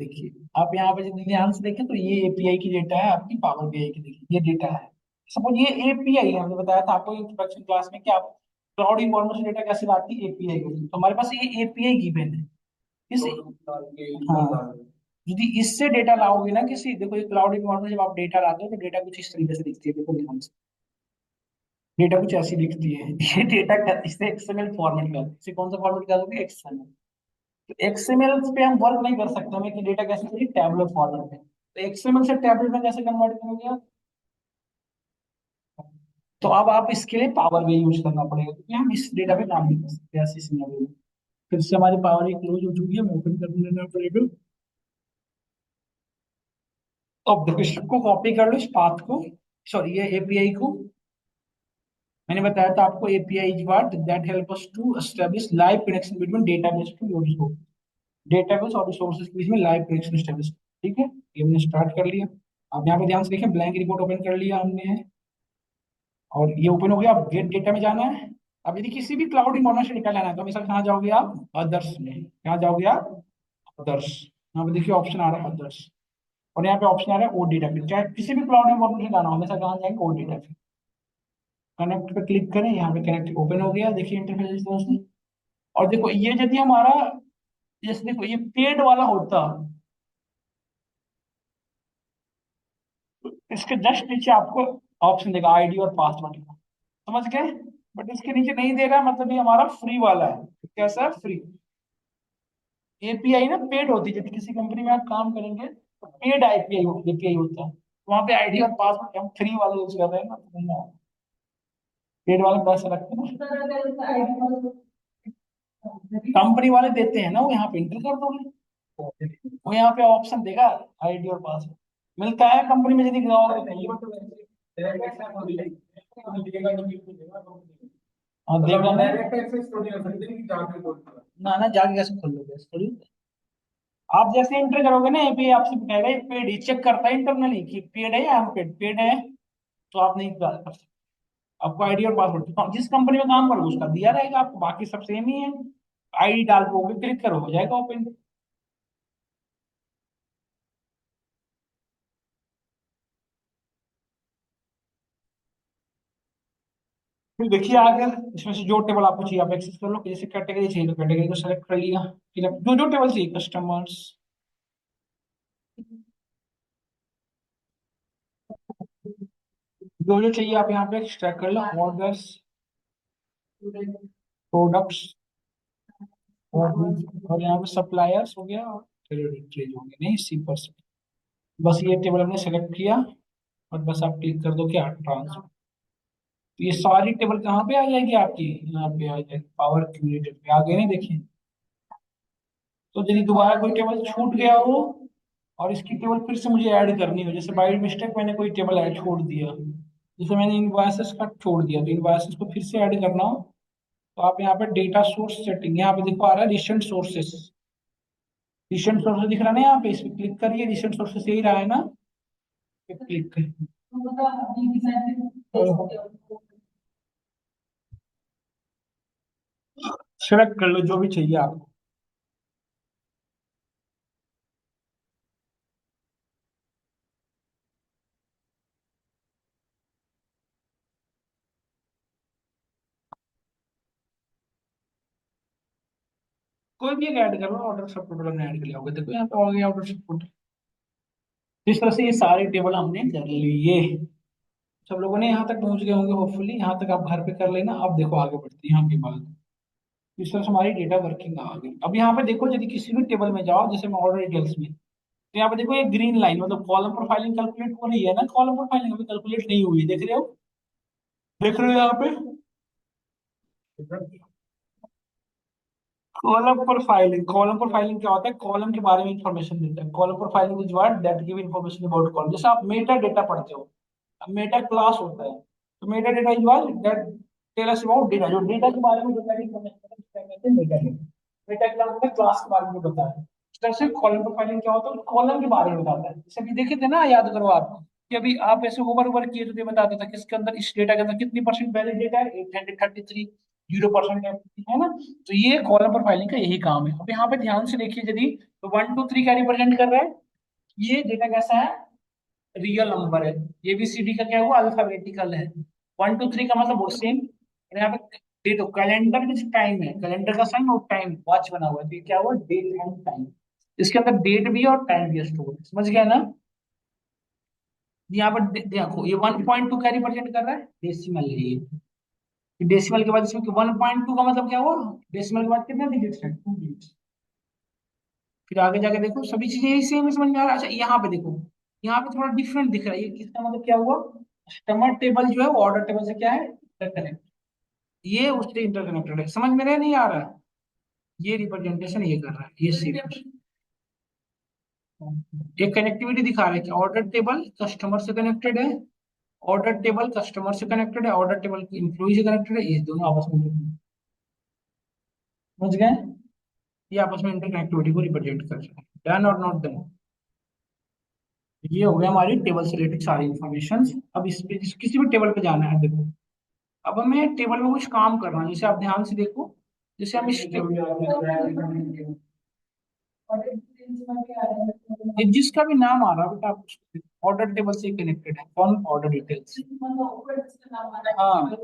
देखिए आप यहाँ पे यदि ध्यान से देखें तो ये एपीआई की डेटा है आपकी, पावर बीआई की, देखिए ये डेटा है। सपोज ये एपीआई है, हमने बताया था आपको इंट्रोडक्शन क्लास में कि आप क्लाउड इन्फॉर्मेशन डेटा कैसे लाती है, एपीआई को, तो हमारे पास ये एपीआई गिवन है। इस, हाँ, यदि इससे डेटा लाओगे ना किसी, देखो ये क्लाउड इन्वायरमेंट जब आप डेटा लाते हो तो डेटा कुछ इस तरीके से दिखती है, देखो ध्यान से, डेटा कुछ ऐसी दिखती है। ये डेटा का इसे एक्सएमएल फॉर्मेट कर, इसे कौन सा फॉर्मेट कर दोगे, एक्सएमएल। तो एक्सएमएल पे हम वर्क नहीं कर सकते, हमें कि डेटा कैसे चाहिए, टैबुलर फॉर्मेट में। तो एक्सएमएल से टैबुलर में कैसे कन्वर्ट करोगे आप। तो अब आप इसके लिए पावर भी यूज करना पड़ेगा, क्योंकि हम इस डेटा पे काम नहीं कर सकते ऐसे सिनेरियो में। फिर से हमारी पावर क्लोज हो चुकी है, मैं ओपन कर देना पड़ेगा। अब देखो इसको कॉपी कर लो, इस पाथ को, सॉरी ये एपीआई को। मैंने बताया था आपको API is what that help us to establish live connection between database to your resource, database और रिसोर्सेज के बीच में लाइव कनेक्शन एस्टैब्लिश। ठीक है, ये हमने स्टार्ट कर लिया। अब यहाँ पे ध्यान से देखिए, ब्लैंक रिपोर्ट ओपन कर लिया हमने, और ये ओपन हो गया। अब गेट डेटा में जाना है। अब यदि किसी भी क्लाउड इन्फॉर्मेशन डेटा लेना है तो हमेशा कहाँ जाओगे आप, अदर्स में, कहाँ जाओगे आप, अदर्स। यहाँ पे देखिए ऑप्शन आ रहा है अदर्स, और यहाँ पे ऑप्शन आ रहा है ओ डेटा पे, चाहे किसी भी क्लाउड इन्फॉर्मेशन लाना हो हमेशा कहाँ जाएंगे, ओ डेटा पे। कनेक्ट पे क्लिक करें, यहाँ पे कनेक्ट ओपन हो गया, देखिए इंटरफेस। और देखो ये यदि हमारा, जैसे देखो ये पेड वाला होता, तो इसके जस्ट नीचे आपको ऑप्शन देगा आईडी और पासवर्ड का, समझ गए। बट इसके नीचे नहीं दे रहा, मतलब ये हमारा फ्री वाला है। कैसा है, फ्री। एपीआई ना पेड होती है, जब किसी कंपनी में आप काम करेंगे तो पेड आईपीआई एपीआई होता है, वहां पे आईडी और पासवर्ड हम फ्री वाला यूज कर रहे हैं ना, तो पेड वाला पैसा लगता है, कंपनी वाले देते हैं ना, वो यहाँ पे एंटर कर दोगे, वो यहाँ पे ऑप्शन देगा आईडी और पासवर्ड, मिलता है कंपनी में यदि जाओगे हाँ देगा ना, ना जाके कैसे खोल लोगे थोड़ी। आप जैसे एंटर करोगे ना एपीआई आपसे कहेगा ये पेड, ये चेक करता है इंटरनली कि पेड है या अनपेड, पेड है तो आप नहीं कर सकते। आपको आईडी और पासवर्ड तो जिस कंपनी में काम करोगे उसका दिया रहेगा आपको, बाकी सब सेम ही है। आईडी डाल दोगे, क्लिक करो, हो जाएगा ओपन। फिर देखिए आगे, इसमें से जो टेबल आपको चाहिए आप एक्सेस कर लो, जैसे कैटेगरी चाहिए तो कैटेगरी को सेलेक्ट कर लिया, फिर जो जो टेबल चाहिए, कस्टमर्स, जो जो चाहिए आप यहाँ पे एक्सट्रैक्ट कर लो, ऑर्डर्स, प्रोडक्ट्स, और यहाँ पे सप्लायर्स हो गया और टेरिटरीज हो गया, नहीं सी%। बस ये टेबल हमने सेलेक्ट किया और बस आप क्लिक कर दो क्या, ट्रांसफर। तो ये सारी टेबल कहाँ पे आ जाएगी आपकी, यहाँ पे आ जाएगी पावर क्यूरेटर पे आ गए, नहीं देखिए। तो यदि दोबारा कोई टेबल छूट गया हो और इसकी टेबल फिर से मुझे ऐड करनी हो, जैसे बाई मिस्टेक मैंने कोई टेबल ऐड छोड़ दिया, जैसे मैंने इनवॉइसेस का छोड़ दिया, तो इनवॉइसेस को फिर से ऐड करना हो तो आप यहाँ पे डेटा सोर्स सेटिंग, यहाँ पे देखो आ रहा है रिसेंट सोर्सेस। रिसेंट सोर्सेस दिख रहा है ना, यहाँ पे इस पे क्लिक करिए, रिसेंट सोर्सेस यही रहा है ना, क्लिक करिए। सेलेक्ट कर लो जो भी चाहिए आपको। कोई भी एक ऐड कर लो, ऑर्डर सपोर्ट हमने ऐड कर लिया होगा, देखो यहाँ पे आ गया ऑर्डर सपोर्ट। इस तरह से ये सारे टेबल हमने कर लिए। सब लोगों ने यहाँ तक पहुंच गए होंगे होपफुली, यहाँ तक आप घर पे कर लेना। अब देखो आगे बढ़ते हैं यहाँ के बाद। इस तरह से हमारी डेटा वर्किंग आ गई। अब यहाँ पे देखो यदि किसी भी टेबल में जाओ, जैसे मैं ऑर्डर डिटेल्स में, तो यहाँ पे देखो ये ग्रीन लाइन मतलब कॉलम प्रोफाइलिंग कैलकुलेट हो रही है ना, कॉलम प्रोफाइलिंग अभी कैलकुलेट नहीं हुई है, देख रहे हो, देख रहे हो यहाँ पे कॉलम प्रोफाइलिंग। कॉलम प्रोफाइलिंग क्या होता है, कॉलम के बारे में इंफॉर्मेशन देता है। Column profiling is what that give information about column. जैसे आप मेटा डेटा पढ़ते हो, अब मेटा क्लास होता है, तो meta data is what that tell us about data, जो डेटा के बारे में जो सारी इंफॉर्मेशन कहते हैं मेटा डेटा। मेटा क्लास होता है क्लास के बारे में बताता है। इस तरह से कॉलम प्रोफाइलिंग क्या होता है, कॉलम के बारे में बताता है। जैसे अभी देखे थे ना, याद करो आप कि अभी आप ऐसे ओवर ओवर किए तो ये बताता था कि इसके अंदर, इस डेटा के अंदर कितनी परसेंट वैलिड डेटा है, 833, 0% है ना। तो ये कॉलम प्रोफाइलिंग का यही काम है। अब यहाँ पे ध्यान से देखिए यदि, तो 1 2 3 क्या रिप्रेजेंट कर रहा है, ये डेटा कैसा है, रियल नंबर है। एबीसीडी का क्या हुआ, अल्फाबेटिकल है। 1 2 3 का मतलब वो सेम। और यहाँ पे दे दो कैलेंडर विच टाइम है, कैलेंडर का साइन और टाइम वॉच बना हुआ है, तो ये क्या हुआ, डेट एंड टाइम। इसके अंदर डेट भी है और टाइम भी स्टोर, समझ गया ना। यहाँ पर देखो ये 1.2 क्या रिप्रेजेंट कर रहा है, डेसिमल है ये। डेसिमल के बाद इसमें 1.2 का मतलब क्या हुआ, डेसिमल के बाद कितने डिजिट्स हैं, 2 डिजिट्स। फिर आगे जाके देखो सभी चीजें यही सेम समझ में आ रहा है। अच्छा यहाँ पे देखो, यहाँ पे थोड़ा डिफरेंट दिख रहा है, ये किसका मतलब क्या हुआ, कस्टमर टेबल जो है वो ऑर्डर टेबल से क्या है, इंटरकनेक्ट, ये उससे इंटरकनेक्टेड है। समझ में नहीं आ रहा है, ये रिप्रेजेंटेशन ये कर रहा है, ये सीक्वेंस, एक कनेक्टिविटी दिखा रहा है कि ऑर्डर टेबल कस्टमर से कनेक्टेड है, ऑर्डर टेबल कस्टमर से कनेक्टेड है, ऑर्डर टेबल इम्प्लॉय से कनेक्टेड है, ये दोनों आपस में समझ गए, ये आपस में इंटरकनेक्टिविटी को रिप्रेजेंट कर रहा है। डन और नॉट डन, ये हो गया हमारी टेबल से रिलेटेड सारी इन्फॉर्मेशन। अब इस पे किसी भी टेबल पे जाना है देखो, अब हमें टेबल में कुछ काम करना है, जैसे आप ध्यान से देखो, जैसे हम इस टेबल, ये जिसका भी नाम आ रहा है बेटा, आप ऑर्डर टेबल से कनेक्टेड है, कौन, ऑर्डर डिटेल्स, हाँ,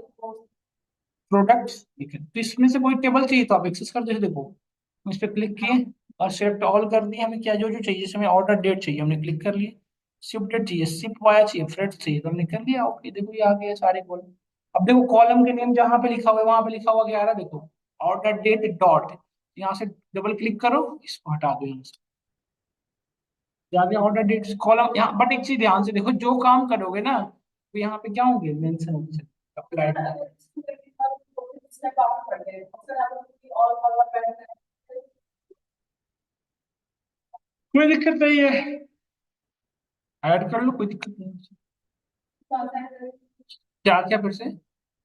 प्रोडक्ट्स, ठीक है। तो इसमें से कोई टेबल चाहिए तो आप एक्सेस कर, जैसे देखो हम इस पे क्लिक किए और शिफ्ट ऑल कर दिए, हमें क्या जो जो चाहिए, जैसे हमें ऑर्डर डेट चाहिए हमने क्लिक कर लिए, शिप डेट चाहिए, शिप वाया चाहिए, फ्रेट चाहिए तो हमने कर लिया, ओके। देखो ये आ गए सारे कॉलम। अब देखो कॉलम के नेम जहां पे लिखा हुआ है वहां पे लिखा हुआ क्या आ रहा है, देखो ऑर्डर डेट डॉट, यहाँ से डबल क्लिक करो, इसको हटा दो यहाँ से, जाके ऑर्डर डेट कॉलम यहाँ। बट एक चीज ध्यान से देखो, जो काम करोगे ना तो यहाँ पे क्या होंगे, मेंशन होंगे, अप्लाई, कोई दिक्कत नहीं है, ऐड कर लो, कोई दिक्कत नहीं है। क्या क्या फिर से,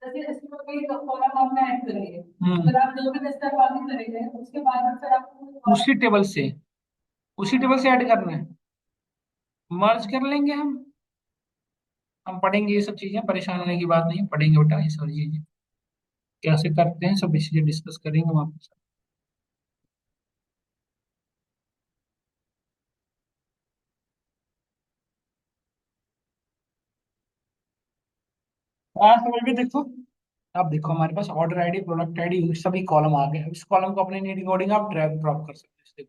जैसे इसमें कोई कॉलम आपने ऐड करेंगे, फिर आप जो भी दस्तावेज वादी करेंगे उसके बाद फिर आपको उसी टेबल से, उसी टेबल से ऐड करना है, मर्ज कर लेंगे हम पढ़ेंगे ये सब चीजें, परेशान होने की बात नहीं, पढ़ेंगे बेटा ये सारी चीजें कैसे करते हैं, सब चीजें डिस्कस करेंगे हम आपके साथ। हाँ समझ में देखो, अब देखो हमारे पास ऑर्डर आईडी, प्रोडक्ट आईडी, सभी कॉलम आ गए। अब इस कॉलम को अपने नीड अकॉर्डिंग आप ड्रैग ड्रॉप कर सकते हैं।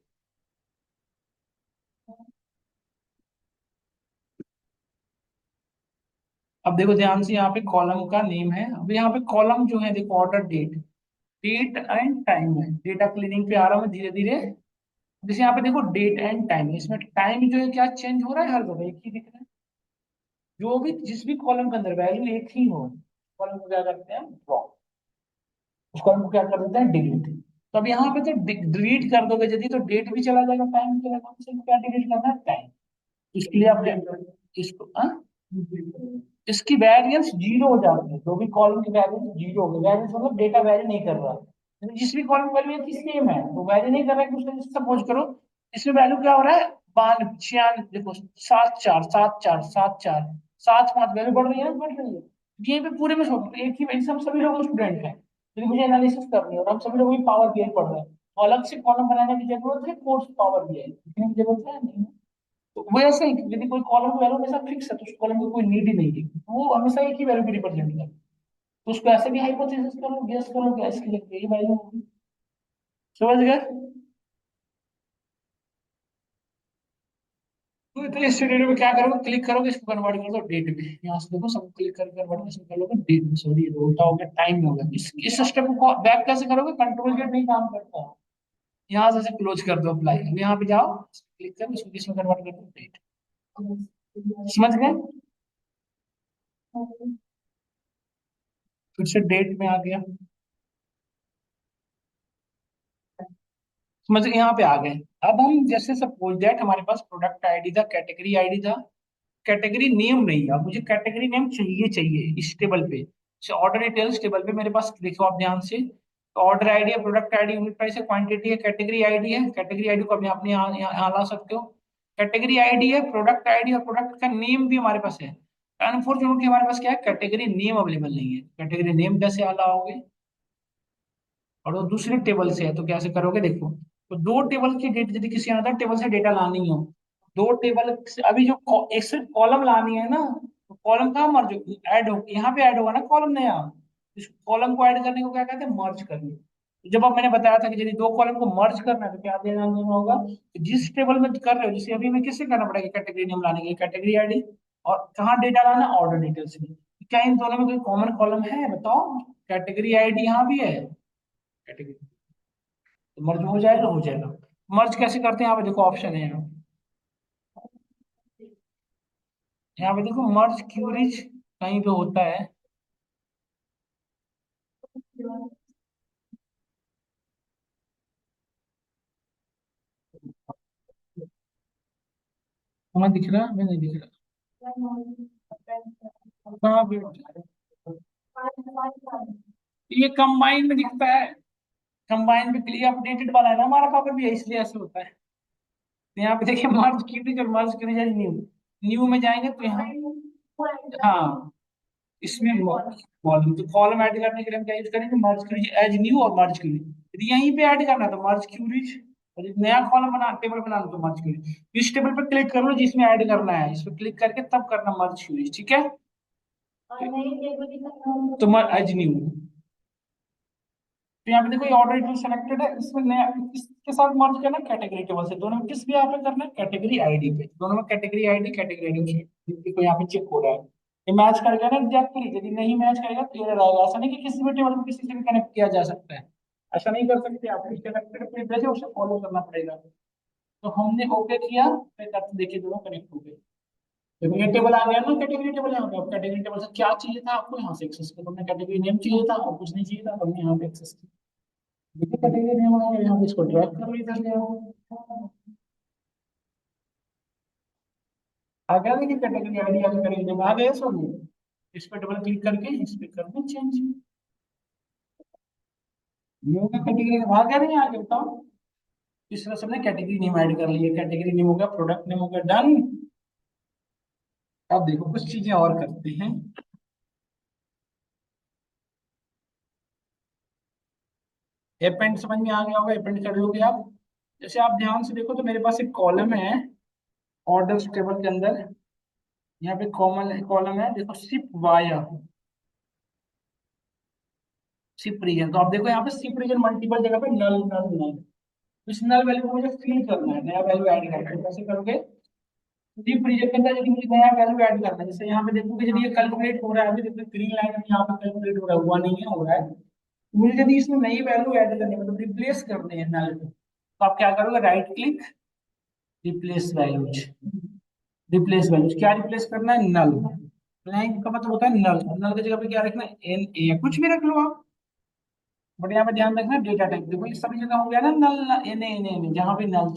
अब देखो ध्यान से, यहाँ पे कॉलम का नेम है। अब यहाँ पे कॉलम जो है देखो, order date, date and time है। डेटा क्लीनिंग पे आ रहा हूँ मैं धीरे धीरे। जैसे यहाँ पे देखो डेट एंड टाइम, इसमें टाइम जो है क्या चेंज हो रहा है, हर जगह एक ही दिख रहा है। जो भी जिस भी कॉलम के अंदर वैल्यू एक ही हो, कॉलम को क्या करते हैं, ड्रॉप, उस कॉलम को क्या कर देते हैं, डिलीट। तो अब यहाँ पे तो डिलीट कर दोगे यदि, तो डेट भी चला जाएगा, टाइम भी चला जाएगा, सिर्फ क्या डिलीट करना है, टाइम। इसके लिए आप इसको इसकी वैरियंस जीरो हो जाती है। जो भी कॉलम की वैरियंस जीरो हो गई, वैरियंस मतलब डेटा वैरी नहीं कर रहा, यानी जिस भी कॉलम वैल्यू है सेम है, तो वैरी नहीं कर रहा है दूसरे। सपोज करो इसमें वैल्यू क्या हो रहा है, 92, देखो 7 4 7 4 7 4 7 5, वैल्यू बढ़ रही है ना, बढ़ रही है। ये पे पूरे में एक ही वैसे हम सभी लोग स्टूडेंट हैं, तो मुझे एनालिसिस करनी है और हम सभी लोग भी पावर बीआई पढ़ रहे हैं, तो अलग से कॉलम बनाने की जरूरत है, कोर्स पावर बीआई लिखने की जरूरत है नहीं। तो वो ऐसे ही, यदि कोई कॉलम की वैल्यू हमेशा फिक्स है तो उस कॉलम की कोई नीड ही नहीं है, वो हमेशा एक ही वैल्यू की रिप्रेजेंट करे। तो उसको ऐसे भी हाइपोथेसिस करो, गेस करो कि इसकी जगह यही वैल्यू होगी। समझ गए? तो इस स्टूडियो में क्या करोगे, क्लिक करोगे, इसको कन्वर्ट कर दो डेट में। यहाँ से देखो सब क्लिक करके कन्वर्ट कर लोगे डेट में, सॉरी उल्टा हो गया, टाइम में हो गया। इस स्टेप को बैक कैसे करोगे, कंट्रोल जेड नहीं काम करता। यहाँ से क्लोज कर दो अप्लाई, अब यहाँ पे जाओ, क्लिक करो, इसको किसमें कन्वर्ट कर दो, डेट। समझ गए? फिर से डेट में आ गया। समझ गए? यहाँ पे आ गए। अब हम जैसे सपोज दैट हमारे पास प्रोडक्ट आईडी था, कैटेगरी आईडी था, कैटेगरी नेम नहीं है। अब मुझे कैटेगरी नेम चाहिए चाहिए इस टेबल पे, ऑर्डर डिटेल्स टेबल पे मेरे पास। देखो आप ध्यान से, तो ऑर्डर आईडी है, प्रोडक्ट आईडी, यूनिट प्राइस है, क्वांटिटी है, कैटेगरी आईडी है। कैटेगरी आईडी को अपने अपने यहाँ ला सकते हो। कैटेगरी आईडी है, प्रोडक्ट आईडी और प्रोडक्ट का नेम भी हमारे पास है। अनफॉर्चुनेटली हमारे पास क्या है, कैटेगरी नेम अवेलेबल नहीं है। कैटेगरी नेम कैसे लाओगे, और वो दूसरे टेबल से है, तो कैसे करोगे देखो। तो दो टेबल की डेट, यदि किसी अनदर टेबल से डेटा लानी हो, दो टेबल से अभी जो एक से कॉलम लानी है ना, तो कॉलम कहाँ मर्ज ऐड हो, यहाँ पे ऐड होगा ना कॉलम नया। इस कॉलम को ऐड करने को क्या कहते हैं, मर्ज करना। तो जब अब मैंने बताया था कि यदि दो कॉलम को मर्ज करना है तो क्या देना देना होगा, तो जिस टेबल में कर रहे हो, जैसे अभी मैं किससे करना पड़ेगा, कैटेगरी नेम लाने के लिए कैटेगरी आईडी, और कहाँ डेटा लाना, ऑर्डर डिटेल्स में। क्या इन दोनों में कोई कॉमन कॉलम है, बताओ। कैटेगरी आईडी यहाँ भी है, कैटेगरी, तो मर्ज हो जाएगा, हो जाएगा। मर्ज कैसे करते हैं, यहाँ पे देखो ऑप्शन है, यहाँ पे देखो मर्ज क्यूरीज कहीं पे होता है। तुम्हें दिख रहा है, मैं नहीं दिख रहा, कहाँ पे होता है? ये कंबाइन में दिखता है, कंबाइन पे क्लियर अपडेटेड वाला है ना हमारा पावर भी है, इसलिए ऐसे होता है। तो यहाँ पे देखिए मर्ज क्यूरीज और मर्ज क्यूरीज न्यू, न्यू में जाएंगे तो यहाँ, हाँ इसमें कॉलम, तो कॉलम ऐड करने के लिए हम क्या यूज करेंगे, मर्ज क्यूरीज एज न्यू और मर्ज क्यूरीज। यदि यहीं पे ऐड करना है तो मर्ज क्यूरीज, और यदि नया कॉलम बना टेबल बनाना तो मर्ज क्यूरीज। इस टेबल पर क्लिक कर लो जिसमें ऐड करना है, इस पर क्लिक करके तब करना मर्ज क्यूरीज, ठीक है। तो एज न्यू, तो यहाँ पे देखो ये ऑर्डर डिटेल सेलेक्टेड है, इसमें नया किसके साथ मर्ज करना है, कैटेगरी टेबल से। दोनों में किस भी यहाँ पे करना है, कैटेगरी आईडी पे। दोनों में कैटेगरी आईडी को यहाँ पे चेक हो रहा है, ये मैच करेगा ना एग्जैक्टली। यदि नहीं मैच करेगा तो एरर आएगा। ऐसा नहीं कि किसी भी टेबल को किसी से भी कनेक्ट किया जा सकता है, ऐसा नहीं कर सकते आप। कनेक्टेड पेज है, उसे फॉलो करना पड़ेगा। तो हमने ओके किया, फिर करते देखिए दोनों कनेक्ट हो गए। देखो ये टेबल आ गया ना, कैटेगरी टेबल यहाँ पे। अब कैटेगरी टेबल से क्या चाहिए था आपको, यहाँ से एक्सेस किया। हमने कैटेगरी नेम चाहिए था और कुछ नहीं चाहिए था, हमने यहाँ पे एक्सेस किया। देखिए कैटेगरी नेम आ गया, यहाँ पे इसको ड्रैग कर लो इधर ले आओ। आ गया, देखिए कैटेगरी आईडी आगे करेंगे जब आ गया सब, इस पे डबल क्लिक करके इस पे कर दें चेंज। न्यू का कैटेगरी आ गया, नहीं आ गया बताओ। इस तरह से हमने कैटेगरी नेम ऐड कर लिया, कैटेगरी नेम हो गया, प्रोडक्ट नेम हो गया, डन। अब देखो कुछ चीजें और करते हैं। अपेंड समझ में आ गया होगा, अपेंड कर लोगे आप। जैसे आप ध्यान से देखो तो मेरे पास एक कॉलम है ऑर्डर टेबल के अंदर। यहाँ पे कॉमन कॉलम है, देखो सिप वाया, सिप रीजन। तो आप देखो यहाँ पे सिप रीजन मल्टीपल जगह पे नल नल नल, इस नल वैल्यू को मुझे फिल करना है, नया वैल्यू ऐड करना है। तो कैसे करोगे, डीप रिजेक्ट करता है यदि मुझे नया वैल्यू ऐड करना है, जैसे यहाँ पे देखो कि यदि ये कैलकुलेट हो रहा है, अभी देखो ग्रीन लाइन में यहाँ पे कैलकुलेट हो रहा है, हुआ नहीं है, हो रहा है। मुझे यदि इसमें नई वैल्यू ऐड करनी है, मतलब रिप्लेस करनी है नल को, तो आप क्या करोगे, right click, replace values. Replace values क्या रिप्लेस करना है, नल। ब्लैंक का मतलब होता है नल, नल की जगह पे क्या रखना है, एन ए, कुछ भी रख लो आप, बट यहाँ पे ध्यान रखना डेटा टाइप। देखो ये सभी जगह हो गया ना नल, एन ए, एन ए, जहाँ भी नल,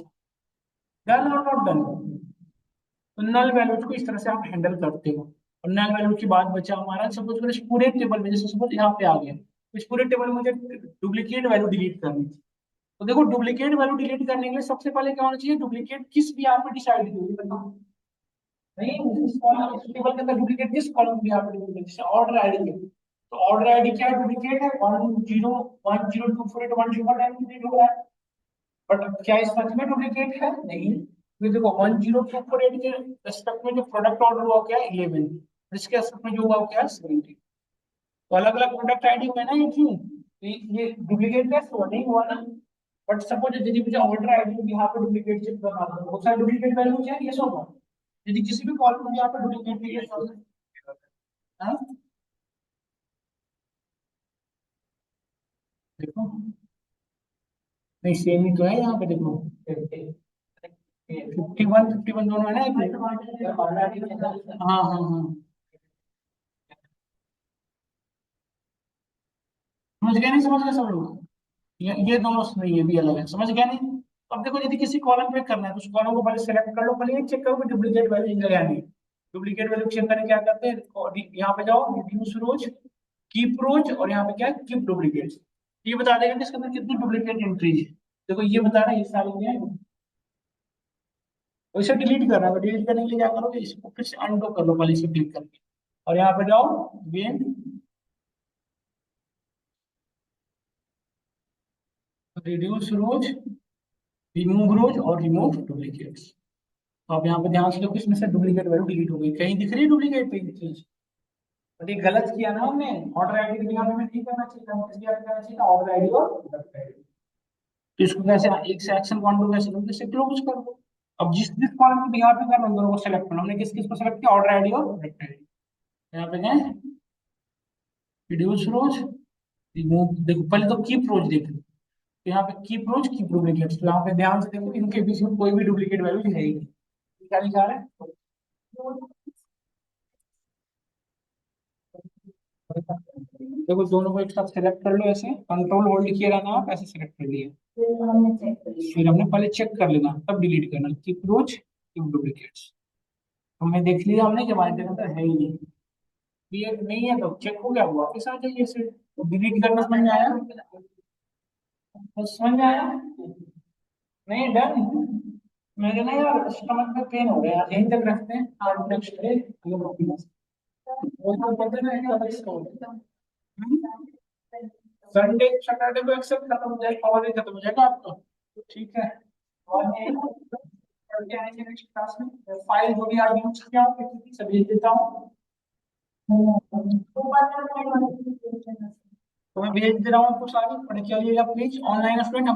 डन और नॉट डन। तो नल वैल्यूज को इस तरह से आप हैंडल करते हो। और नल वैल्यू की बात बचा हमारा, सपोज करो इस पूरे टेबल में, जैसे सपोज यहाँ पे आ गया, तो इस पूरे टेबल में मुझे डुप्लीकेट वैल्यू डिलीट करनी थी। तो देखो डुप्लीकेट वैल्यू डिलीट करने के लिए सबसे पहले क्या होना चाहिए, डुप्लीकेट किस भी यहाँ पे डिसाइड की होगी, बताओ। नहीं, इस कॉलम, इस टेबल के अंदर डुप्लीकेट किस कॉलम की यहाँ पे डुप्लीकेट, जैसे ऑर्डर आईडी है, तो ऑर्डर आईडी क्या डुप्लीकेट है, 1010248101 हो रहा है। बट क्या इस सच में डुप्लीकेट है, नहीं। तो देखो 10248 के रेस्पेक्ट में जो प्रोडक्ट ऑर्डर हुआ क्या है 11, इसके रेस्पेक्ट में जो हुआ क्या है 17। तो अलग अलग प्रोडक्ट आईडी में ना एक ही, तो ये डुप्लीकेट कैसे हुआ, नहीं हुआ ना। बट सपोज यदि मुझे ऑर्डर आईडी यहाँ पे डुप्लीकेट चिप बना दो, बहुत सारे डुप्लीकेट वैल्यू है, ये होगा। यदि किसी भी कॉलम में यहाँ पे डुप्लीकेट ये होगा, हाँ देखो, नहीं सेम ही तो है यहाँ पे देखो, 51 दोनों है ना हाँ हाँ हाँ, समझ गया नहीं, समझ गया सब लोग। ये दोनों नहीं, ये भी अलग है, समझ गया नहीं। तो अब देखो यदि किसी कॉलम पे करना है, तो उस कॉलम को पहले सेलेक्ट कर लो, पहले ये चेक करो कि डुप्लीकेट वैल्यू जगह नहीं। डुप्लीकेट वैल्यू चेक करने क्या करते हैं, और यहाँ पे जाओ रिड्यूस रोज, कीप रोज, और यहाँ पे क्या है, कीप डुप्लीकेट। ये बता देगा कि इसके अंदर कितनी डुप्लीकेट एंट्रीज है। देखो ये बता रहा है ये सारी क्या है, और इसे डिलीट करना है, डिलीट करने के लिए क्या करोगे, इसको फिर से अनडू कर लो पहले, इसे क्लिक करके, और यहाँ पे जाओ गेन, रिड्यूस रोज, रिमूव रोज, और रिमूव डुप्लीकेट्स। तो आप यहाँ पे ध्यान से देखो, इसमें से डुप्लीकेट वैल्यू डिलीट हो गई, कहीं दिख रही है डुप्लीकेट पे चीज, बट ये गलत किया ना हमने। ऑर्डर आईडी की जगह पे हमें नहीं करना चाहिए था, हमें किस जगह पे करना चाहिए था, ऑर्डर आईडी और प्रोडक्ट आईडी। तो इसको कैसे एक से एक्शन वन टू कैसे करूँ, जैसे क्लोज कर दो। अब जिस जिस कॉलम को यहाँ पे करना उन दोनों को सेलेक्ट करना, हमने किस किस को सेलेक्ट किया, ऑर्डर आईडी और प्रोडक्ट आईडी। यहाँ पे गए रिड्यूस रोज, रिमूव, देखो पहले तो कीप रोज देख लो, तो यहाँ पे कीप रोज कीप डुप्लीकेट्स, तो यहाँ पे ध्यान से देखो इनके बीच में कोई भी डुप्लीकेट वैल्यू है ही नहीं। क्या लिखा है, देखो दोनों को एक साथ सेलेक्ट कर लो, ऐसे कंट्रोल होल्ड किए रहना, आप ऐसे सेलेक्ट कर लिए, फिर हमने चेक कर लिया। फिर हमने पहले चेक कर लेना, तब डिलीट करना, कीप रोज कीप डुप्लीकेट्स। हमने देख लिया हमने कि हमारे के अंदर है ही नहीं, ये नहीं है, तो चेक हो गया, वो वापस आ जाइए इसे, तो डिलीट करना समझ में आया, बस समझ में आया, नहीं डन। मेरे ना यार स्टमक में पेन हो रहा है, यहीं तक रखते हैं, और नेक्स्ट डे वो तो बोलते हैं ना कभी संडे सैटरडे को एक्सेप्ट खत्म हो जाएगा, हॉलीडे खत्म हो जाएगा आपका, तो ठीक है। और ये करके आएंगे नेक्स्ट क्लास में, फाइल जो भी आप यूज किया हो सब भेज देता हूँ, तो मैं भेज दे रहा हूँ आपको सारी, पढ़ के आइएगा प्लीज, ऑनलाइन स्टूडेंट।